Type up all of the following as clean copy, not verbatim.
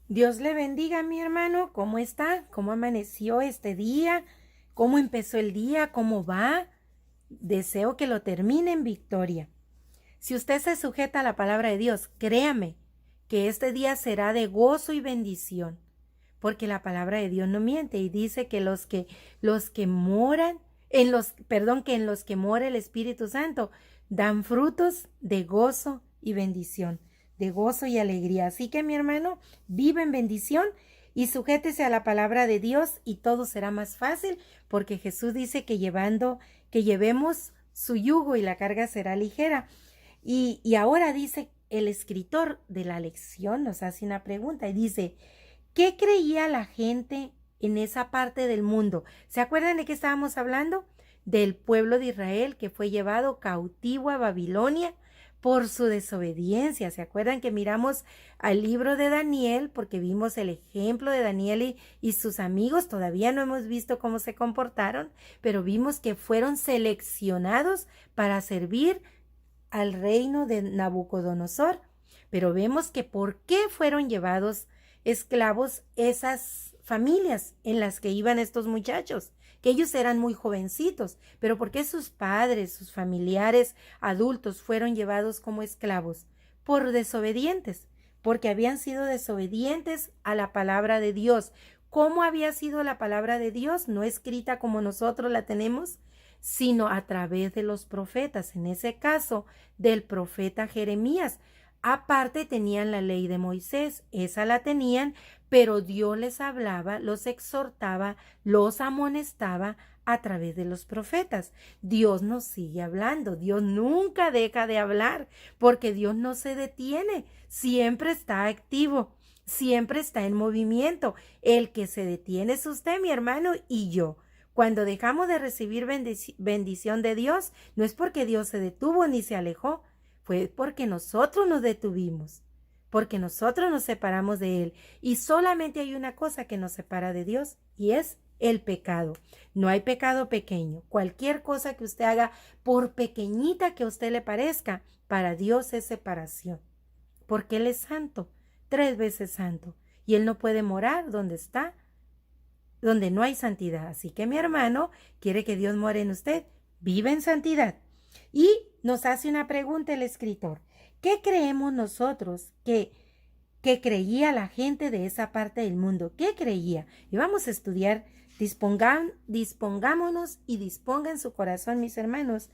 Dios le bendiga, mi hermano. ¿Cómo está? ¿Cómo amaneció este día? ¿Cómo empezó el día? ¿Cómo va? Deseo que lo termine en victoria. Si usted se sujeta a la palabra de Dios, créame que este día será de gozo y bendición, porque la palabra de Dios no miente y dice que los que moran que en los que mora el Espíritu Santo dan frutos de gozo y bendición, de gozo y alegría. Así que, mi hermano, vive en bendición y sujétese a la palabra de Dios y todo será más fácil, porque Jesús dice que llevemos su yugo y la carga será ligera. Y ahora dice el escritor de la lección, nos hace una pregunta y dice, ¿qué creía la gente en esa parte del mundo? ¿Se acuerdan de qué estábamos hablando? Del pueblo de Israel que fue llevado cautivo a Babilonia por su desobediencia. ¿Se acuerdan que miramos al libro de Daniel porque vimos el ejemplo de Daniel y sus amigos? Todavía no hemos visto cómo se comportaron, pero vimos que fueron seleccionados para servir al reino de Nabucodonosor. Pero vemos que por qué fueron llevados esclavos esas familias en las que iban estos muchachos, que ellos eran muy jovencitos, pero por qué sus padres, sus familiares adultos fueron llevados como esclavos, por desobedientes, porque habían sido desobedientes a la palabra de Dios. ¿Cómo había sido la palabra de Dios? No escrita como nosotros la tenemos, sino a través de los profetas, en ese caso del profeta Jeremías. Aparte tenían la ley de Moisés, esa la tenían, pero Dios les hablaba, los exhortaba, los amonestaba a través de los profetas. Dios nos sigue hablando, Dios nunca deja de hablar, porque Dios no se detiene, siempre está activo, siempre está en movimiento. El que se detiene es usted, mi hermano, y yo. Cuando dejamos de recibir bendición de Dios, no es porque Dios se detuvo ni se alejó, fue porque nosotros nos detuvimos, porque nosotros nos separamos de Él. Y solamente hay una cosa que nos separa de Dios y es el pecado. No hay pecado pequeño. Cualquier cosa que usted haga, por pequeñita que a usted le parezca, para Dios es separación, porque Él es santo, 3 veces santo, y Él no puede morar donde no hay santidad. Así que mi hermano quiere que Dios more en usted. Vive en santidad. Y nos hace una pregunta el escritor. ¿Qué creemos nosotros que creía la gente de esa parte del mundo? ¿Qué creía? Y vamos a estudiar. Dispongámonos y dispongan su corazón, mis hermanos,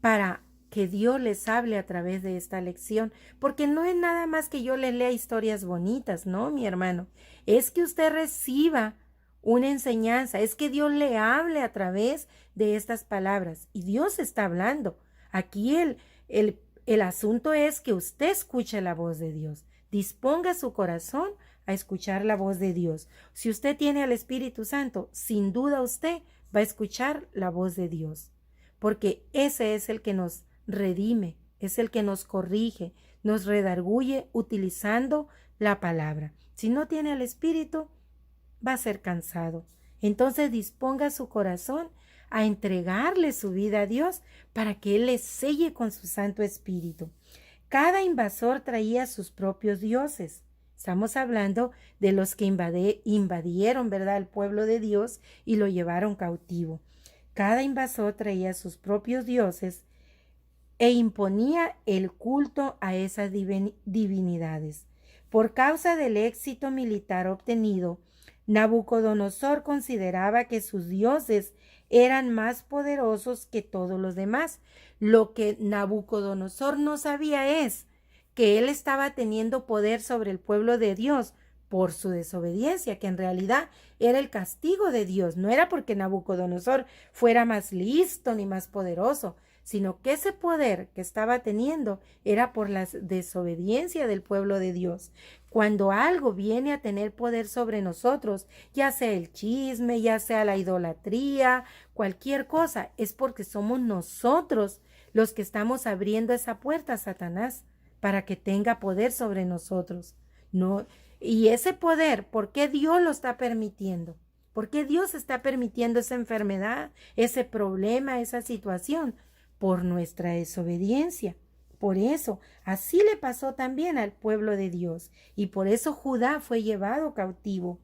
para que Dios les hable a través de esta lección, porque no es nada más que yo les lea historias bonitas, no, mi hermano, es que usted reciba una enseñanza, es que Dios le hable a través de estas palabras, y Dios está hablando. Aquí el asunto es que usted escuche la voz de Dios, disponga su corazón a escuchar la voz de Dios. Si usted tiene al Espíritu Santo, sin duda usted va a escuchar la voz de Dios, porque ese es el que nos redime, es el que nos corrige, nos redarguye utilizando la palabra. Si no tiene al Espíritu, va a ser cansado. Entonces disponga su corazón a entregarle su vida a Dios para que Él le selle con su Santo Espíritu. Cada invasor traía sus propios dioses. Estamos hablando de los que invadieron, ¿verdad?, el pueblo de Dios y lo llevaron cautivo. Cada invasor traía sus propios dioses e imponía el culto a esas divinidades. Por causa del éxito militar obtenido, Nabucodonosor consideraba que sus dioses eran más poderosos que todos los demás. Lo que Nabucodonosor no sabía es que él estaba teniendo poder sobre el pueblo de Dios por su desobediencia, que en realidad era el castigo de Dios. No era porque Nabucodonosor fuera más listo ni más poderoso, sino que ese poder que estaba teniendo era por la desobediencia del pueblo de Dios. Cuando algo viene a tener poder sobre nosotros, ya sea el chisme, ya sea la idolatría, cualquier cosa, es porque somos nosotros los que estamos abriendo esa puerta a Satanás para que tenga poder sobre nosotros. No, y ese poder, ¿por qué Dios lo está permitiendo? ¿Por qué Dios está permitiendo esa enfermedad, ese problema, esa situación? Por nuestra desobediencia, Por eso, así le pasó también al pueblo de Dios, y por eso Judá fue llevado cautivo.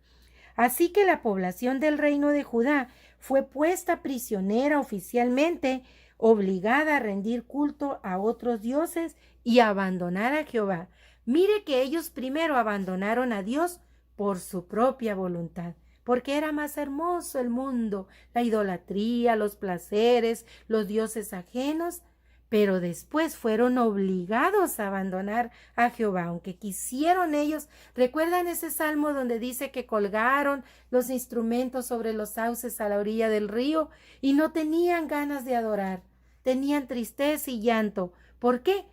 Así que la población del reino de Judá fue puesta prisionera oficialmente, obligada a rendir culto a otros dioses y a abandonar a Jehová. Mire que ellos primero abandonaron a Dios por su propia voluntad, porque era más hermoso el mundo, la idolatría, los placeres, los dioses ajenos, pero después fueron obligados a abandonar a Jehová, aunque quisieron ellos. ¿Recuerdan ese salmo donde dice que colgaron los instrumentos sobre los sauces a la orilla del río y no tenían ganas de adorar? Tenían tristeza y llanto. ¿Por qué?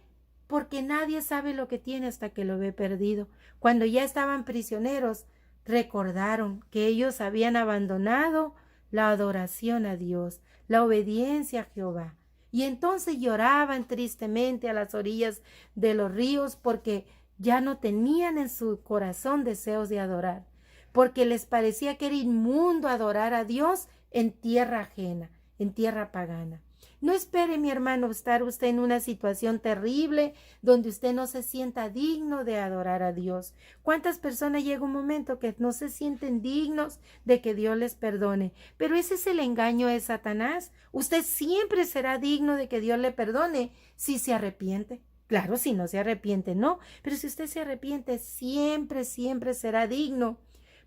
Porque nadie sabe lo que tiene hasta que lo ve perdido. Cuando ya estaban prisioneros, recordaron que ellos habían abandonado la adoración a Dios, la obediencia a Jehová. Y entonces lloraban tristemente a las orillas de los ríos porque ya no tenían en su corazón deseos de adorar, porque les parecía que era inmundo adorar a Dios en tierra ajena, en tierra pagana. No espere, mi hermano, estar usted en una situación terrible donde usted no se sienta digno de adorar a Dios. ¿Cuántas personas llega un momento que no se sienten dignos de que Dios les perdone? Pero ese es el engaño de Satanás. Usted siempre será digno de que Dios le perdone si se arrepiente. Claro, si no se arrepiente, no. Pero si usted se arrepiente, siempre, siempre será digno.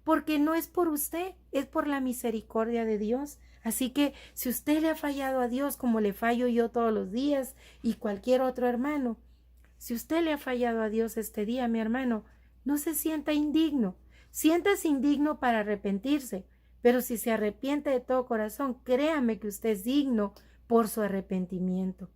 Porque no es por usted, es por la misericordia de Dios. Así que si usted le ha fallado a Dios como le fallo yo todos los días y cualquier otro hermano, si usted le ha fallado a Dios este día, mi hermano, no se sienta indigno. Siéntase indigno para arrepentirse, pero si se arrepiente de todo corazón, créame que usted es digno por su arrepentimiento.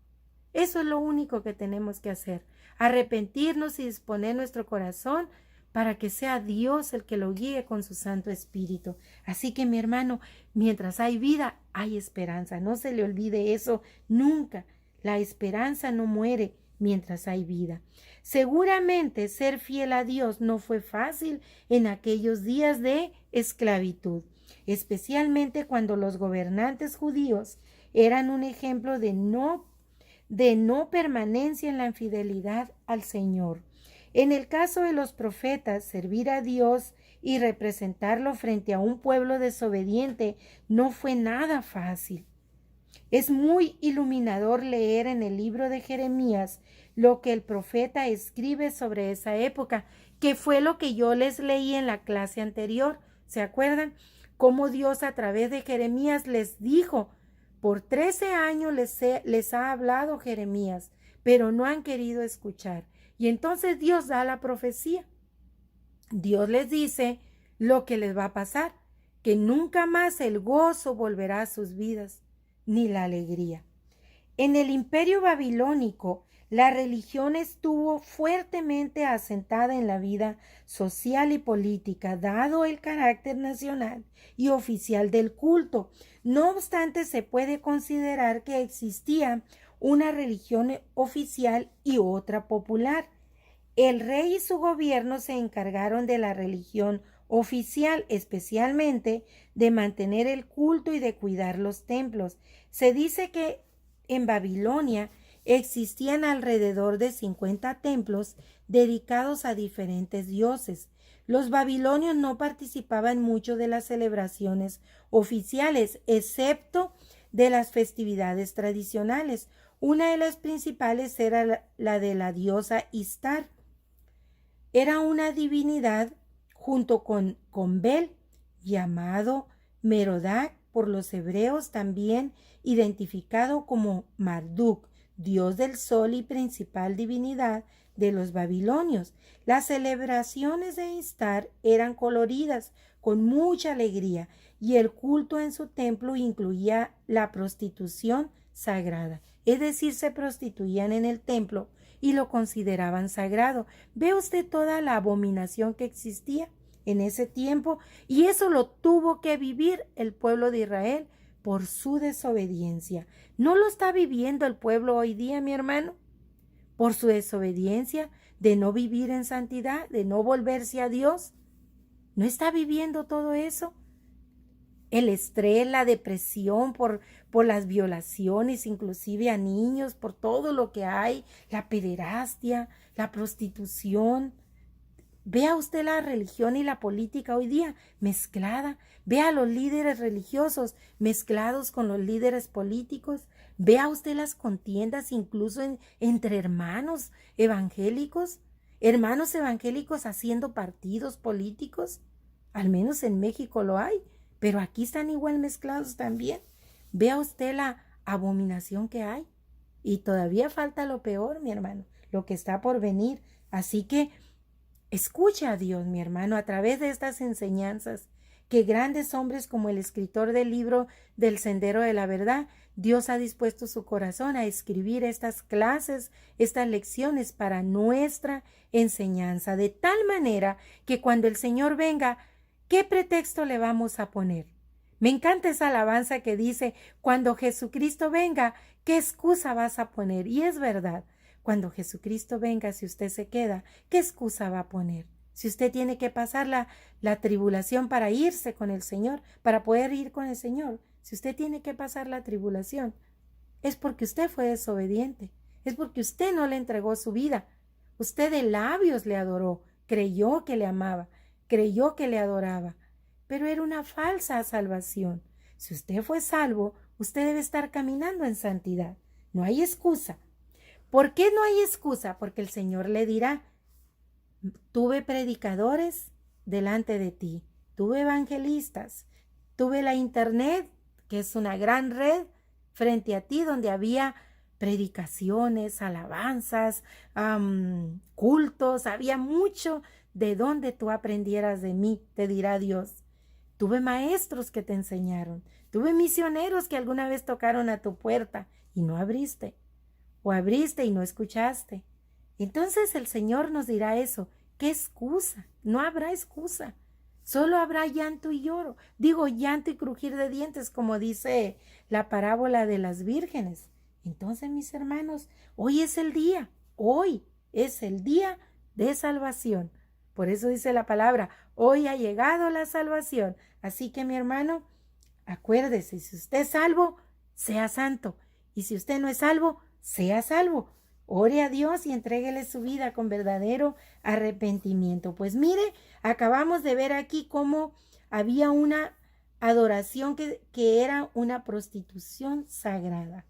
Eso es lo único que tenemos que hacer, arrepentirnos y disponer nuestro corazón para que sea Dios el que lo guíe con su Santo Espíritu. Así que, mi hermano, mientras hay vida, hay esperanza. No se le olvide eso nunca. La esperanza no muere mientras hay vida. Seguramente ser fiel a Dios no fue fácil en aquellos días de esclavitud, especialmente cuando los gobernantes judíos eran un ejemplo de no permanencia en la infidelidad al Señor. En el caso de los profetas, servir a Dios y representarlo frente a un pueblo desobediente no fue nada fácil. Es muy iluminador leer en el libro de Jeremías lo que el profeta escribe sobre esa época, que fue lo que yo les leí en la clase anterior. ¿Se acuerdan? Cómo Dios a través de Jeremías les dijo: por 13 años les ha hablado Jeremías, pero no han querido escuchar. Y entonces Dios da la profecía. Dios les dice lo que les va a pasar, que nunca más el gozo volverá a sus vidas, ni la alegría. En el imperio babilónico, la religión estuvo fuertemente asentada en la vida social y política, dado el carácter nacional y oficial del culto. No obstante, se puede considerar que existía una religión oficial y otra popular. El rey y su gobierno se encargaron de la religión oficial, especialmente de mantener el culto y de cuidar los templos. Se dice que en Babilonia existían alrededor de 50 templos dedicados a diferentes dioses. Los babilonios no participaban mucho de las celebraciones oficiales, excepto de las festividades tradicionales. Una de las principales era la de la diosa Istar. Era una divinidad junto con Bel, llamado Merodach por los hebreos, también identificado como Marduk, dios del sol y principal divinidad de los babilonios. Las celebraciones de Istar eran coloridas, con mucha alegría, y el culto en su templo incluía la prostitución sagrada. Es decir, se prostituían en el templo y lo consideraban sagrado. ¿Ve usted toda la abominación que existía en ese tiempo? Y eso lo tuvo que vivir el pueblo de Israel por su desobediencia. ¿No lo está viviendo el pueblo hoy día, mi hermano? Por su desobediencia, de no vivir en santidad, de no volverse a Dios. ¿No está viviendo todo eso? el estrés, la depresión por las violaciones, inclusive a niños, por todo lo que hay, la pederastia, la prostitución. Vea usted la religión y la política hoy día mezclada. Vea a los líderes religiosos mezclados con los líderes políticos. Vea usted las contiendas incluso entre hermanos evangélicos haciendo partidos políticos. Al menos en México lo hay, pero aquí están igual mezclados también. Vea usted la abominación que hay. Y todavía falta lo peor, mi hermano, lo que está por venir. Así que escucha a Dios, mi hermano, a través de estas enseñanzas, que grandes hombres como el escritor del libro del Sendero de la Verdad, Dios ha dispuesto su corazón a escribir estas clases, estas lecciones para nuestra enseñanza, de tal manera que cuando el Señor venga, ¿qué pretexto le vamos a poner? Me encanta esa alabanza que dice, cuando Jesucristo venga, ¿qué excusa vas a poner? Y es verdad. Cuando Jesucristo venga, si usted se queda, ¿qué excusa va a poner? Si usted tiene que pasar la tribulación para irse con el Señor, para poder ir con el Señor, si usted tiene que pasar la tribulación, es porque usted fue desobediente, es porque usted no le entregó su vida. Usted de labios le adoró, creyó que le amaba, creyó que le adoraba, pero era una falsa salvación. Si usted fue salvo, usted debe estar caminando en santidad. No hay excusa. ¿Por qué no hay excusa? Porque el Señor le dirá, tuve predicadores delante de ti, tuve evangelistas, tuve la internet, que es una gran red, frente a ti donde había predicaciones, alabanzas, cultos, había mucho de donde tú aprendieras de mí, te dirá Dios. Tuve maestros que te enseñaron, tuve misioneros que alguna vez tocaron a tu puerta y no abriste. O abriste y no escuchaste. Entonces el Señor nos dirá eso. ¿Qué excusa? No habrá excusa. Solo habrá llanto y lloro. Digo, llanto y crujir de dientes, como dice la parábola de las vírgenes. Entonces, mis hermanos, hoy es el día. Hoy es el día de salvación. Por eso dice la palabra, hoy ha llegado la salvación. Así que, mi hermano, acuérdese, si usted es salvo, sea santo. Y si usted no es salvo, sea salvo. Ore a Dios y entréguele su vida con verdadero arrepentimiento. Pues mire, acabamos de ver aquí cómo había una adoración que era una prostitución sagrada.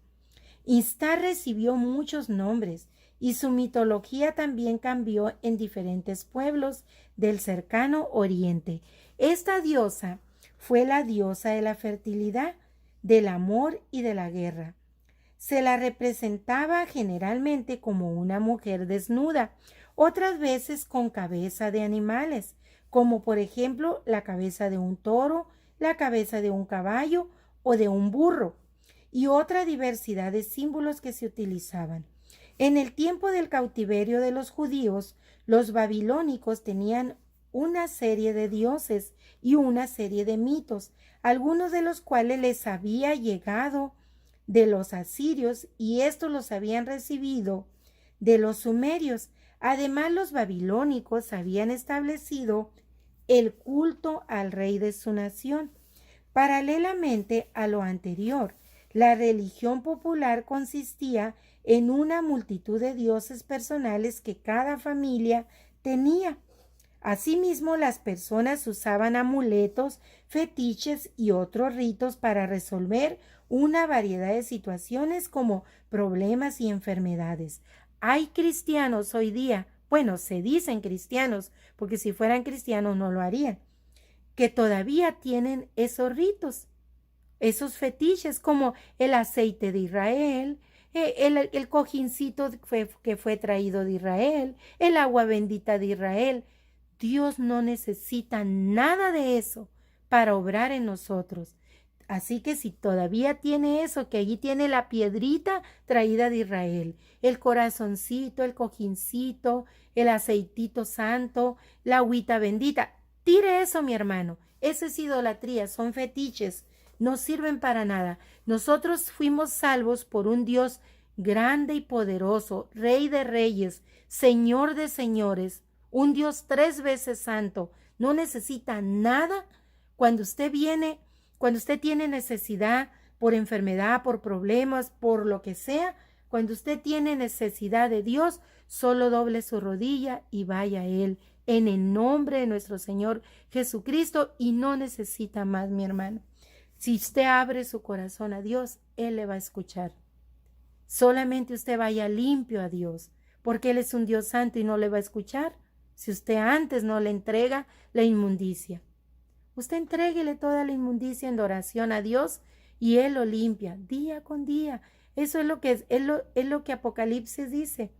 Istar recibió muchos nombres y su mitología también cambió en diferentes pueblos del cercano oriente. Esta diosa fue la diosa de la fertilidad, del amor y de la guerra. Se la representaba generalmente como una mujer desnuda, otras veces con cabeza de animales, como por ejemplo la cabeza de un toro, la cabeza de un caballo o de un burro, y otra diversidad de símbolos que se utilizaban. En el tiempo del cautiverio de los judíos, los babilónicos tenían una serie de dioses y una serie de mitos, algunos de los cuales les había llegado de los asirios y estos los habían recibido de los sumerios. Además, los babilónicos habían establecido el culto al rey de su nación. Paralelamente a lo anterior, la religión popular consistía en una multitud de dioses personales que cada familia tenía. Asimismo, las personas usaban amuletos, fetiches y otros ritos para resolver una variedad de situaciones como problemas y enfermedades. Hay cristianos hoy día, bueno, se dicen cristianos, porque si fueran cristianos no lo harían, que todavía tienen esos ritos, esos fetiches como el aceite de Israel, el cojincito que fue traído de Israel, el agua bendita de Israel. Dios no necesita nada de eso para obrar en nosotros. Así que si todavía tiene eso, que allí tiene la piedrita traída de Israel, el corazoncito, el cojincito, el aceitito santo, la agüita bendita, tire eso, mi hermano. Esa es idolatría, son fetiches, no sirven para nada. Nosotros fuimos salvos por un Dios grande y poderoso, Rey de reyes, Señor de señores, un Dios 3 veces santo. No necesita nada. Cuando usted viene Cuando usted tiene necesidad por enfermedad, por problemas, por lo que sea, cuando usted tiene necesidad de Dios, solo doble su rodilla y vaya a Él en el nombre de nuestro Señor Jesucristo y no necesita más, mi hermano. Si usted abre su corazón a Dios, Él le va a escuchar. Solamente usted vaya limpio a Dios, porque Él es un Dios santo y no le va a escuchar si usted antes no le entrega la inmundicia. Usted entréguele toda la inmundicia en oración a Dios y Él lo limpia día con día. Eso es lo que Apocalipsis dice.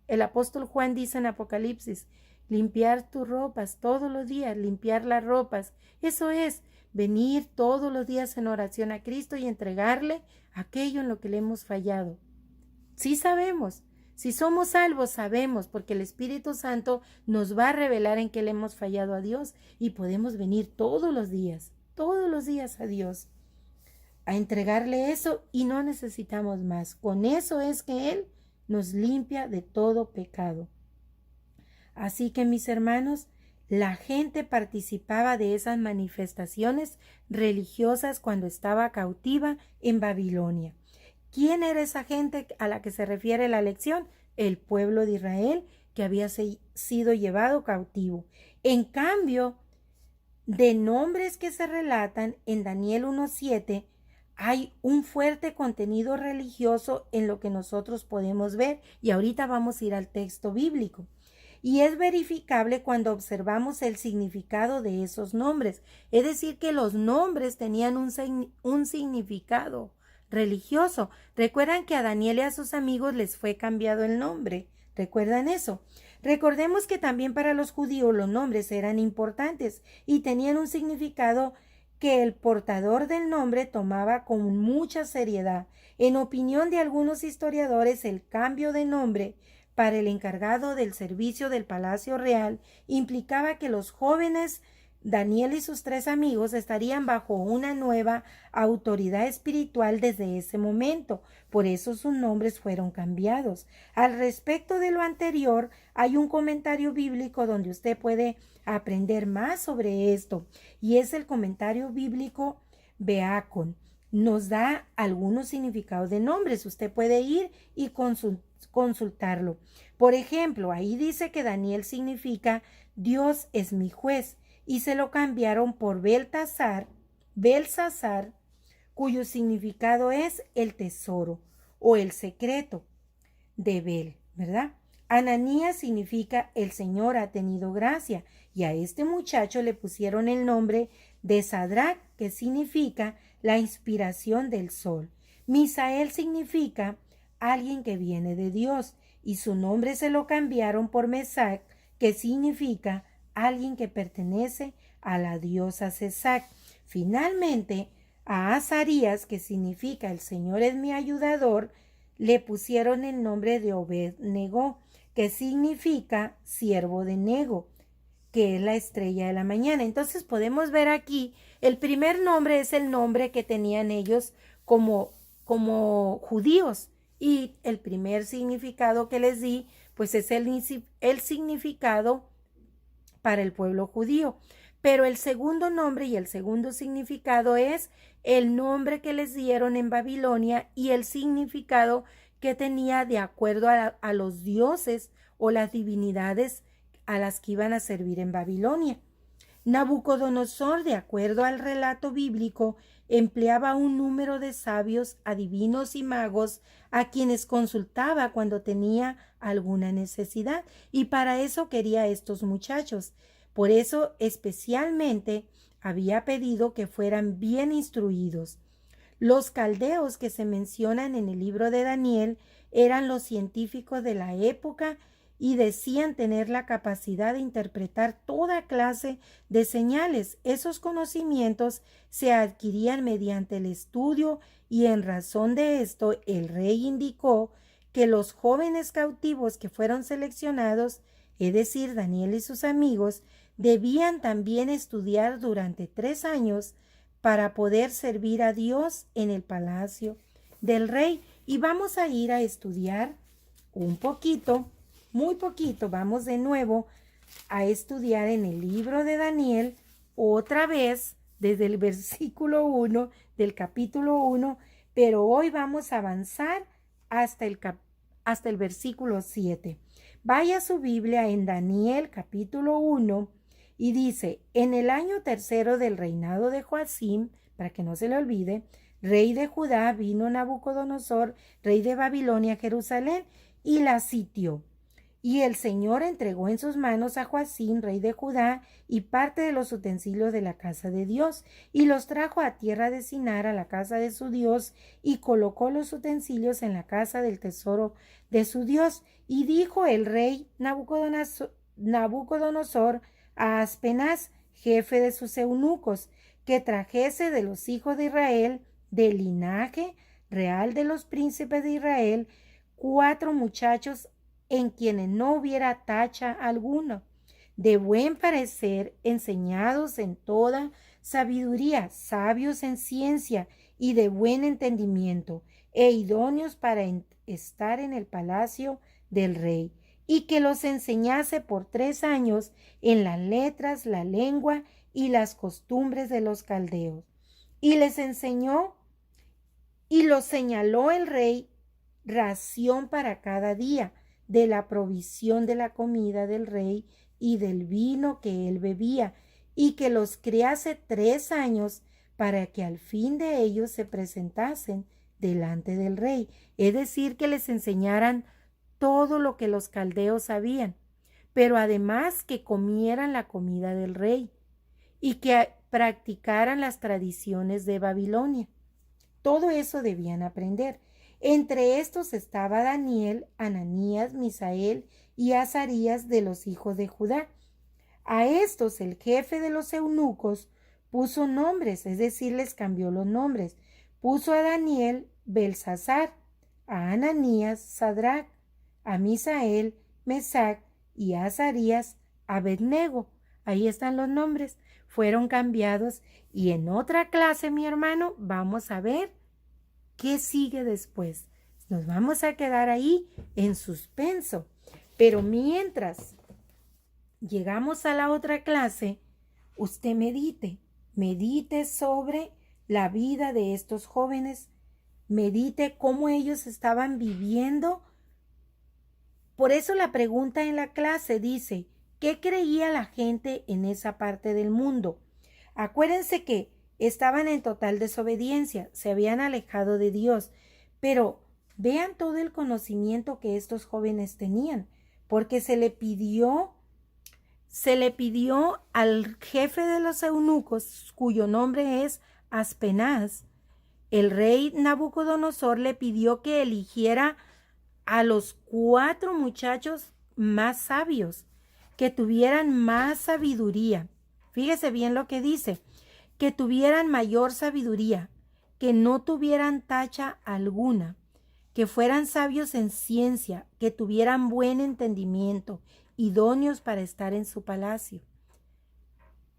El apóstol Juan dice en Apocalipsis, limpiar tus ropas todos los días, limpiar las ropas. Eso es venir todos los días en oración a Cristo y entregarle aquello en lo que le hemos fallado. Sí sabemos, si somos salvos sabemos, porque el Espíritu Santo nos va a revelar en qué le hemos fallado a Dios y podemos venir todos los días a Dios a entregarle eso y no necesitamos más. Con eso es que Él nos limpia de todo pecado. Así que, mis hermanos, la gente participaba de esas manifestaciones religiosas cuando estaba cautiva en Babilonia. ¿Quién era esa gente a la que se refiere la lección? El pueblo de Israel que había sido llevado cautivo. En cambio, de nombres que se relatan en Daniel 1:7, hay un fuerte contenido religioso en lo que nosotros podemos ver, y ahorita vamos a ir al texto bíblico. Y es verificable cuando observamos el significado de esos nombres. Es decir, que los nombres tenían un significado religioso. Recuerdan que a Daniel y a sus amigos les fue cambiado el nombre. ¿Recuerdan eso? Recordemos que también para los judíos los nombres eran importantes y tenían un significado que el portador del nombre tomaba con mucha seriedad. En opinión de algunos historiadores, el cambio de nombre para el encargado del servicio del Palacio Real implicaba que los jóvenes Daniel y sus 3 amigos estarían bajo una nueva autoridad espiritual desde ese momento. Por eso sus nombres fueron cambiados. Al respecto de lo anterior, hay un comentario bíblico donde usted puede aprender más sobre esto, y es el comentario bíblico Beacon. Nos da algunos significados de nombres. Usted puede ir y consultarlo. Por ejemplo, ahí dice que Daniel significa Dios es mi juez, y se lo cambiaron por Belsasar, cuyo significado es el tesoro o el secreto de Bel, ¿verdad? Ananías significa el Señor ha tenido gracia, y a este muchacho le pusieron el nombre de Sadrach, que significa la inspiración del sol. Misael significa alguien que viene de Dios, y su nombre se lo cambiaron por Mesac, que significa alguien que pertenece a la diosa Sesac. Finalmente, a Azarías, que significa el Señor es mi ayudador, le pusieron el nombre de Obed-Negó, que significa siervo de Nego, que es la estrella de la mañana. Entonces podemos ver aquí, el primer nombre es el nombre que tenían ellos como judíos, y el primer significado que les di, pues es el significado para el pueblo judío. Pero el segundo nombre y el segundo significado es el nombre que les dieron en Babilonia y el significado que tenía de acuerdo a los dioses o las divinidades a las que iban a servir en Babilonia. Nabucodonosor, de acuerdo al relato bíblico, empleaba un número de sabios, adivinos y magos a quienes consultaba cuando tenía alguna necesidad, y para eso quería a estos muchachos. Por eso especialmente había pedido que fueran bien instruidos. Los caldeos que se mencionan en el libro de Daniel eran los científicos de la época y decían tener la capacidad de interpretar toda clase de señales. Esos conocimientos se adquirían mediante el estudio, y en razón de esto el rey indicó que los jóvenes cautivos que fueron seleccionados, es decir, Daniel y sus amigos, debían también estudiar durante 3 años para poder servir a Dios en el palacio del rey. Y vamos a ir a estudiar un poquito, muy poquito, vamos de nuevo a estudiar en el libro de Daniel otra vez desde el versículo 1 del capítulo 1, pero hoy vamos a avanzar hasta el versículo 7. Vaya a su Biblia en Daniel capítulo 1 y dice, en el año tercero del reinado de Joacim, para que no se le olvide, rey de Judá, vino Nabucodonosor, rey de Babilonia, a Jerusalén, y la sitió. Y el Señor entregó en sus manos a Joacim, rey de Judá, y parte de los utensilios de la casa de Dios, y los trajo a tierra de Sinar, a la casa de su Dios, y colocó los utensilios en la casa del tesoro de su Dios. Y dijo el rey Nabucodonosor a Aspenaz, jefe de sus eunucos, que trajese de los hijos de Israel, del linaje real de los príncipes de Israel, 4 muchachos en quienes no hubiera tacha alguna, de buen parecer, enseñados en toda sabiduría, sabios en ciencia y de buen entendimiento, e idóneos para estar en el palacio del rey, y que los enseñase por 3 años en las letras, la lengua y las costumbres de los caldeos. Y les enseñó y los señaló el rey ración para cada día, de la provisión de la comida del rey y del vino que él bebía, y que los criase 3 años para que al fin de ellos se presentasen delante del rey. Es decir, que les enseñaran todo lo que los caldeos sabían, pero además que comieran la comida del rey y que practicaran las tradiciones de Babilonia. Todo eso debían aprender. Entre estos estaba Daniel, Ananías, Misael y Azarías de los hijos de Judá. A estos el jefe de los eunucos puso nombres, es decir, les cambió los nombres. Puso a Daniel Belsasar, a Ananías Sadrac, a Misael Mesac y a Azarías Abednego. Ahí están los nombres. Fueron cambiados y en otra clase, mi hermano, vamos a ver qué sigue después. Nos vamos a quedar ahí en suspenso. Pero mientras llegamos a la otra clase, usted medite sobre la vida de estos jóvenes, medite cómo ellos estaban viviendo. Por eso la pregunta en la clase dice, ¿qué creía la gente en esa parte del mundo? Acuérdense que estaban en total desobediencia, se habían alejado de Dios, pero vean todo el conocimiento que estos jóvenes tenían, porque se le pidió al jefe de los eunucos, cuyo nombre es Aspenaz. El rey Nabucodonosor le pidió que eligiera a los 4 muchachos más sabios, que tuvieran más sabiduría. Fíjese bien lo que dice, que tuvieran mayor sabiduría, que no tuvieran tacha alguna, que fueran sabios en ciencia, que tuvieran buen entendimiento, idóneos para estar en su palacio.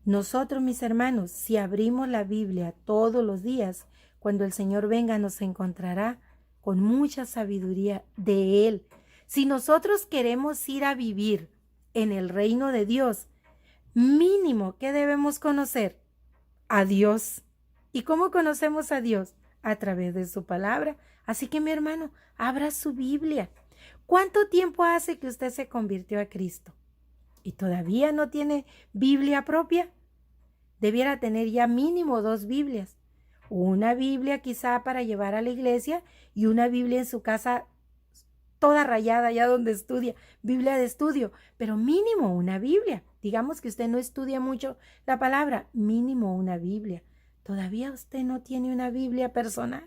Nosotros, mis hermanos, si abrimos la Biblia todos los días, cuando el Señor venga nos encontrará con mucha sabiduría de Él. Si nosotros queremos ir a vivir en el reino de Dios, mínimo, ¿qué debemos conocer? A Dios. ¿Y cómo conocemos a Dios? A través de su palabra. Así que, mi hermano, abra su Biblia. ¿Cuánto tiempo hace que usted se convirtió a Cristo? ¿Y todavía no tiene Biblia propia? Debiera tener ya mínimo 2 Biblias. Una Biblia quizá para llevar a la iglesia y una Biblia en su casa toda rayada allá donde estudia, Biblia de estudio, pero mínimo una Biblia. Digamos que usted no estudia mucho la palabra, mínimo una Biblia. ¿Todavía usted no tiene una Biblia personal?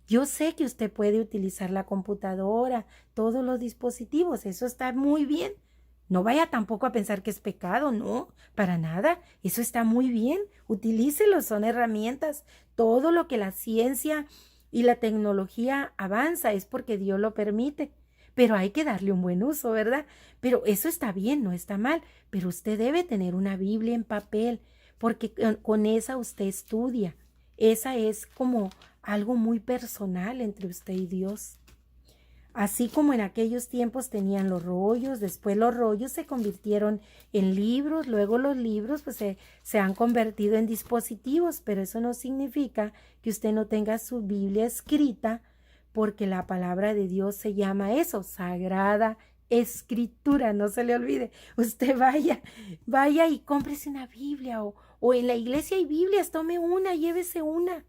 Yo sé que usted puede utilizar la computadora, todos los dispositivos, eso está muy bien. No vaya tampoco a pensar que es pecado, no, para nada, eso está muy bien, utilícelo, son herramientas. Todo lo que la ciencia y la tecnología avanza es porque Dios lo permite, pero hay que darle un buen uso, ¿verdad? Pero eso está bien, no está mal, pero usted debe tener una Biblia en papel, porque con esa usted estudia. Esa es como algo muy personal entre usted y Dios. Así como en aquellos tiempos tenían los rollos, después los rollos se convirtieron en libros, luego los libros pues se han convertido en dispositivos, pero eso no significa que usted no tenga su Biblia escrita, porque la palabra de Dios se llama eso, Sagrada Escritura, no se le olvide. Usted vaya y cómprese una Biblia o en la iglesia hay Biblias, tome una, llévese una.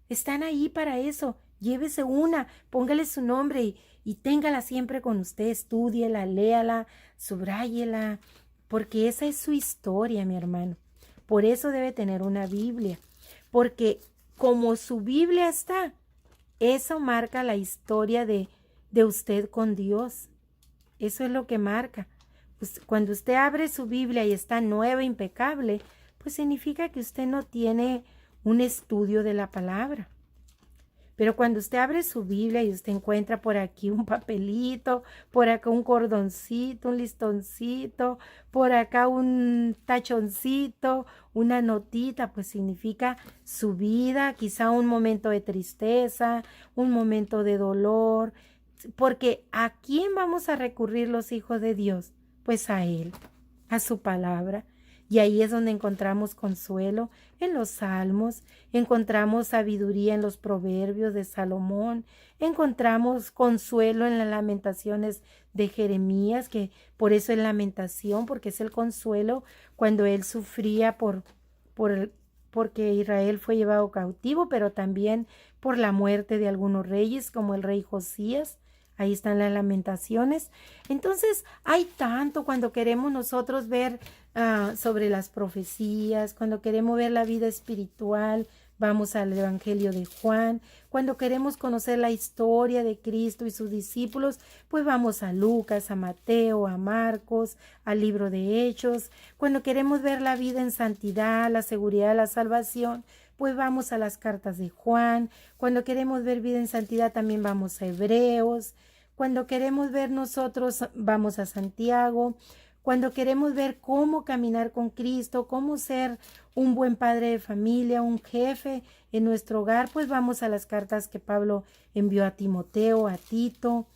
Están ahí para eso, llévese una, póngale su nombre y téngala siempre con usted, estúdiela, léala, subráyela, porque esa es su historia, mi hermano. Por eso debe tener una Biblia, porque como su Biblia está, eso marca la historia de usted con Dios. Eso es lo que marca. Pues cuando usted abre su Biblia y está nueva, impecable, pues significa que usted no tiene un estudio de la palabra. Pero cuando usted abre su Biblia y usted encuentra por aquí un papelito, por acá un cordoncito, un listoncito, por acá un tachoncito, una notita, pues significa su vida, quizá un momento de tristeza, un momento de dolor, porque ¿a quién vamos a recurrir los hijos de Dios? Pues a Él, a su palabra. Y ahí es donde encontramos consuelo en los salmos, encontramos sabiduría en los proverbios de Salomón, encontramos consuelo en las lamentaciones de Jeremías, que por eso es lamentación, porque es el consuelo cuando él sufría porque Israel fue llevado cautivo, pero también por la muerte de algunos reyes, como el rey Josías. Ahí están las lamentaciones. Entonces, hay tanto cuando queremos nosotros ver sobre las profecías, cuando queremos ver la vida espiritual, vamos al Evangelio de Juan. Cuando queremos conocer la historia de Cristo y sus discípulos, pues vamos a Lucas, a Mateo, a Marcos, al libro de Hechos. Cuando queremos ver la vida en santidad, la seguridad de la salvación, pues vamos a las cartas de Juan. Cuando queremos ver vida en santidad, también vamos a Hebreos. Cuando queremos ver nosotros, vamos a Santiago. Cuando queremos ver cómo caminar con Cristo, cómo ser un buen padre de familia, un jefe en nuestro hogar, pues vamos a las cartas que Pablo envió a Timoteo, a Tito.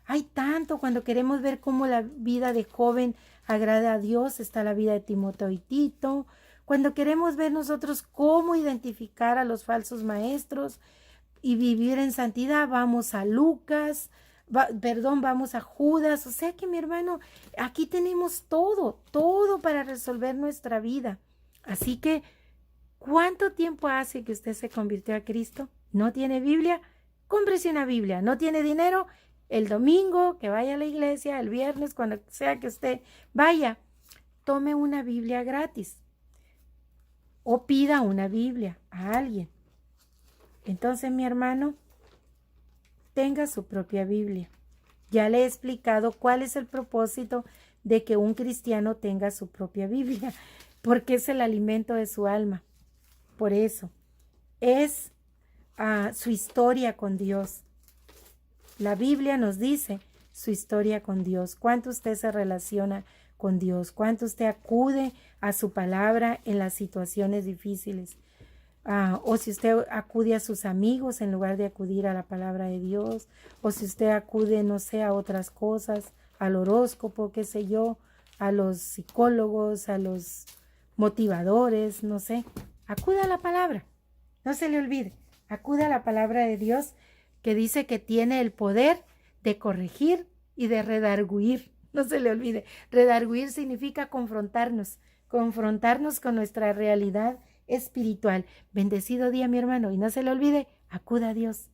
Hay tanto cuando queremos ver cómo la vida de joven agrada a Dios, está la vida de Timoteo y Tito. Cuando queremos ver nosotros cómo identificar a los falsos maestros y vivir en santidad, vamos a Lucas, vamos a Judas. O sea que, mi hermano, aquí tenemos todo para resolver nuestra vida. Así que, ¿cuánto tiempo hace que usted se convirtió a Cristo? ¿No tiene Biblia? Cómprese una Biblia. ¿No tiene dinero? El domingo, que vaya a la iglesia, el viernes, cuando sea que usted vaya, tome una Biblia gratis. O pida una Biblia a alguien. Entonces, mi hermano, tenga su propia Biblia. Ya le he explicado cuál es el propósito de que un cristiano tenga su propia Biblia, porque es el alimento de su alma. Por eso, es su historia con Dios. La Biblia nos dice su historia con Dios, cuánto usted se relaciona con Dios, cuánto usted acude a su palabra en las situaciones difíciles, o si usted acude a sus amigos en lugar de acudir a la palabra de Dios, o si usted acude, no sé, a otras cosas, al horóscopo, qué sé yo, a los psicólogos, a los motivadores, no sé, acuda a la palabra, no se le olvide, acuda a la palabra de Dios que dice que tiene el poder de corregir y de redarguir. No se le olvide, redarguir significa confrontarnos con nuestra realidad espiritual. Bendecido día, mi hermano, y no se le olvide, acuda a Dios.